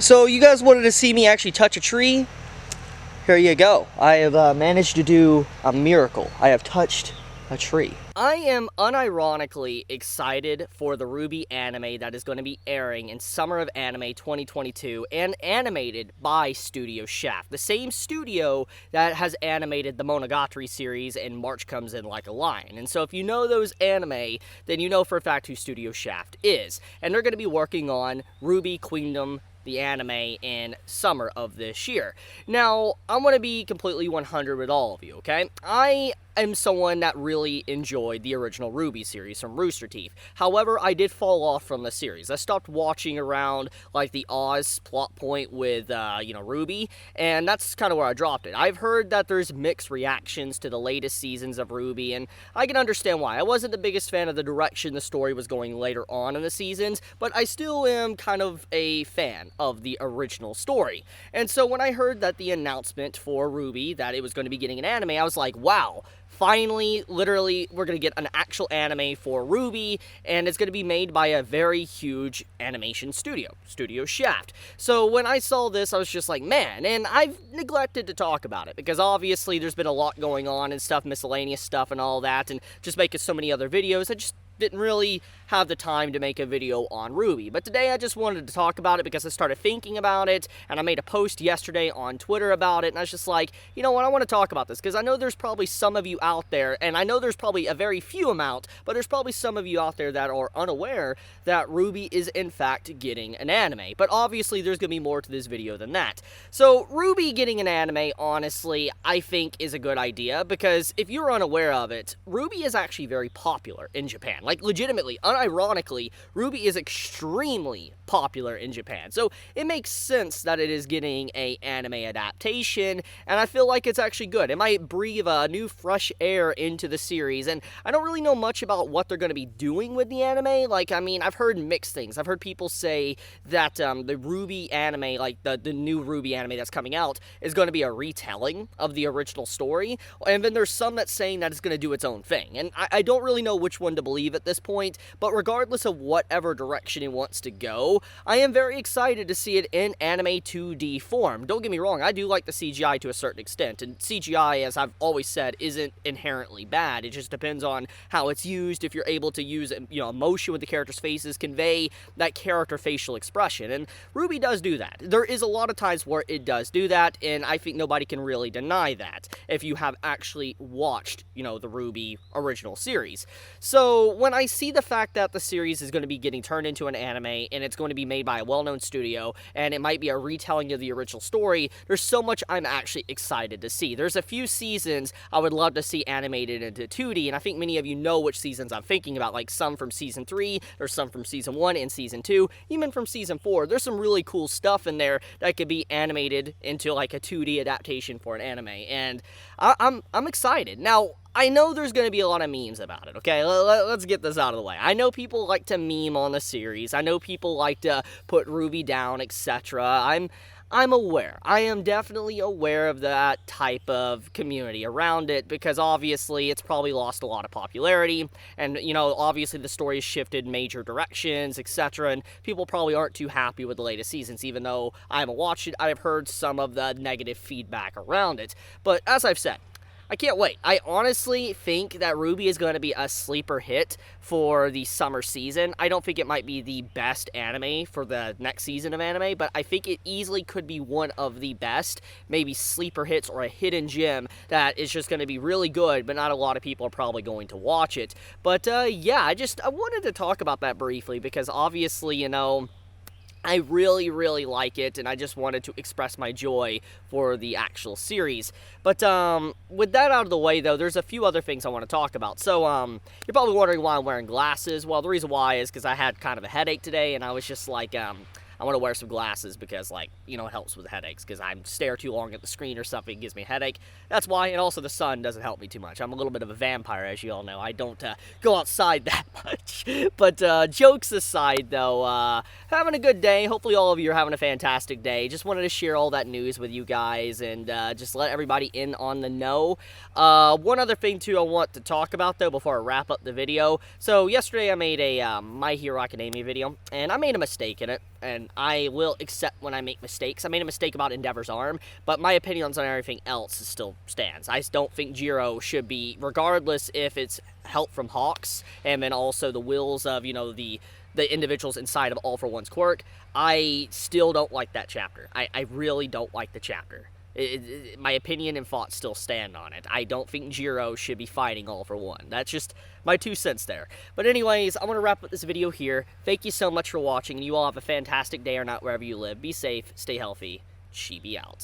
So you guys wanted to see me actually touch a tree? Here you go. I have managed to do a miracle. I have touched a tree. I am unironically excited for the RWBY anime that is going to be airing in Summer of Anime 2022 and animated by Studio Shaft, the same studio that has animated the Monogatari series and March Comes in Like a Lion. And so if you know those anime, then you know for a fact who Studio Shaft is. And they're going to be working on RWBY Queendom, the anime, in summer of this year. Now, I'm going to be completely 100 with all of you, okay? I am someone that really enjoyed the original RWBY series from Rooster Teeth. However, I did fall off from the series. I stopped watching around, like, the Oz plot point with, RWBY, and that's kind of where I dropped it. I've heard that there's mixed reactions to the latest seasons of RWBY, and I can understand why. I wasn't the biggest fan of the direction the story was going later on in the seasons, but I still am kind of a fan of the original story. And so when I heard that the announcement for RWBY, that it was going to be getting an anime, I was like, wow. Finally, literally, we're going to get an actual anime for RWBY, and it's going to be made by a very huge animation studio, Studio Shaft. So when I saw this, I was just like, man, and I've neglected to talk about it, because obviously there's been a lot going on and stuff, miscellaneous stuff and all that, and just making so many other videos, I just didn't really have the time to make a video on RWBY. But today I just wanted to talk about it because I started thinking about it, and I made a post yesterday on Twitter about it, and I was just like, you know what, I want to talk about this, because I know there's probably some of you out there, and I know there's probably a very few amount, but there's probably some of you out there that are unaware that RWBY is in fact getting an anime. But obviously there's going to be more to this video than that. So RWBY getting an anime, honestly, I think is a good idea, because if you're unaware of it, RWBY is actually very popular in Japan. Like, legitimately, unironically, RWBY is extremely popular in Japan. So it makes sense that it is getting an anime adaptation, and I feel like it's actually good. It might breathe a new fresh air into the series, and I don't really know much about what they're going to be doing with the anime. Like, I mean, I've heard mixed things. I've heard people say that the RWBY anime, like the new RWBY anime that's coming out, is going to be a retelling of the original story, and then there's some that's saying that it's going to do its own thing, and I don't really know which one to believe at this point, but regardless of whatever direction it wants to go, I am very excited to see it in anime 2D form. Don't get me wrong, I do like the CGI to a certain extent, and CGI, as I've always said, isn't inherently bad. It just depends on how it's used. If you're able to use, emotion with the characters' faces, convey that character facial expression, and RWBY does do that. There is a lot of times where it does do that, and I think nobody can really deny that if you have actually watched, the RWBY original series. So when I see the fact that the series is going to be getting turned into an anime, and it's going to be made by a well-known studio, and it might be a retelling of the original story, there's so much I'm actually excited to see. There's a few seasons I would love to see animated into 2D, and I think many of you know which seasons I'm thinking about, like some from Season 3, there's some from Season 1 and Season 2, even from Season 4. There's some really cool stuff in there that could be animated into like a 2D adaptation for an anime, and I'm excited. Now, I know there's going to be a lot of memes about it, okay? Let's get this out of the way. I know people like to meme on the series. I know people like to put RWBY down, etc. I'm aware. I am definitely aware of that type of community around it, because obviously it's probably lost a lot of popularity, and, obviously the story has shifted major directions, etc., and people probably aren't too happy with the latest seasons. Even though I haven't watched it, I've heard some of the negative feedback around it. But as I've said, I can't wait. I honestly think that RWBY is going to be a sleeper hit for the summer season. I don't think it might be the best anime for the next season of anime, but I think it easily could be one of the best, maybe sleeper hits or a hidden gem that is just going to be really good, but not a lot of people are probably going to watch it. But yeah, I wanted to talk about that briefly, because obviously, I really, really like it, and I just wanted to express my joy for the actual series. But with that out of the way, though, there's a few other things I want to talk about. So you're probably wondering why I'm wearing glasses. Well, the reason why is because I had kind of a headache today, and I was just like, I want to wear some glasses because, it helps with headaches, because I stare too long at the screen or something, it gives me a headache. That's why, and also the sun doesn't help me too much. I'm a little bit of a vampire, as you all know. I don't go outside that much. But jokes aside, though, having a good day. Hopefully all of you are having a fantastic day. Just wanted to share all that news with you guys, and just let everybody in on the know. One other thing, too, I want to talk about, though, before I wrap up the video. So yesterday I made a My Hero Academia video, and I made a mistake in it. And I will accept when I make mistakes. I made a mistake about Endeavor's arm, but my opinions on everything else still stands. I don't think Jiro should be, regardless if it's help from Hawks, and then also the wills of, you know, the individuals inside of All for One's quirk, I still don't like that chapter. I really don't like the chapter. My opinion and thoughts still stand on it. I don't think Jiro should be fighting All for One. That's just my 2 cents there. But anyways, I'm going to wrap up this video here. Thank you so much for watching, and you all have a fantastic day or night wherever you live. Be safe, stay healthy. Chibi out.